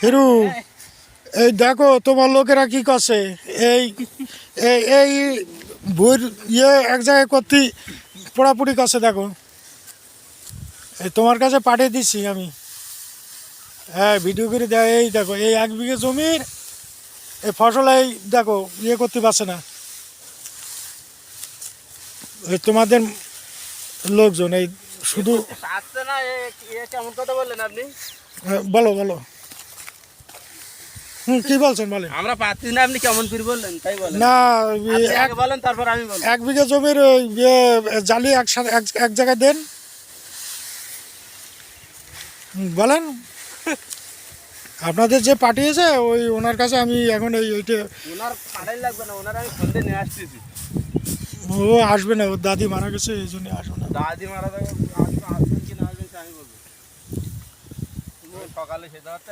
হিরু এই দেখো তোমার লোকেরা কি করছে, এই এই এই ভুঁর এক জায়গায় করতে পোড়াপুড়ি করছে। দেখো এই তোমার কাছে পাঠিয়ে দিচ্ছি আমি, হ্যাঁ ভিডিও করে দেয়। এই দেখো এই 1 বিঘে জমির এই ফসল এই দেখো করতে পারছে না তোমাদের লোকজন। এই শুধু কেমন কথা বললেন আপনি? বলো বলো, কি বলছেন বলেন। আমরা পাচ্ছি না, আপনি কেমন করে বললেন তাই বলেন না। বলেন তারপর আমি বলবো। 1 বিঘে জমির জালি একসাথে এক জায়গায় দেন, বলেন। আপনাদের যে পাঠিয়েছে ওনার কাছে আমি এখন এইটা ওনার পাঠাই লাগবে না, ওনার আমি সন্ধে নিয়ে আসতেছি। ও আসবে না, ওর দাদি মারা গেছে এই জন্য আসবে না। দাদি মারা যাবে, আসবেন কি না আসবেন আমি বলবো। সকালে সেটা হচ্ছে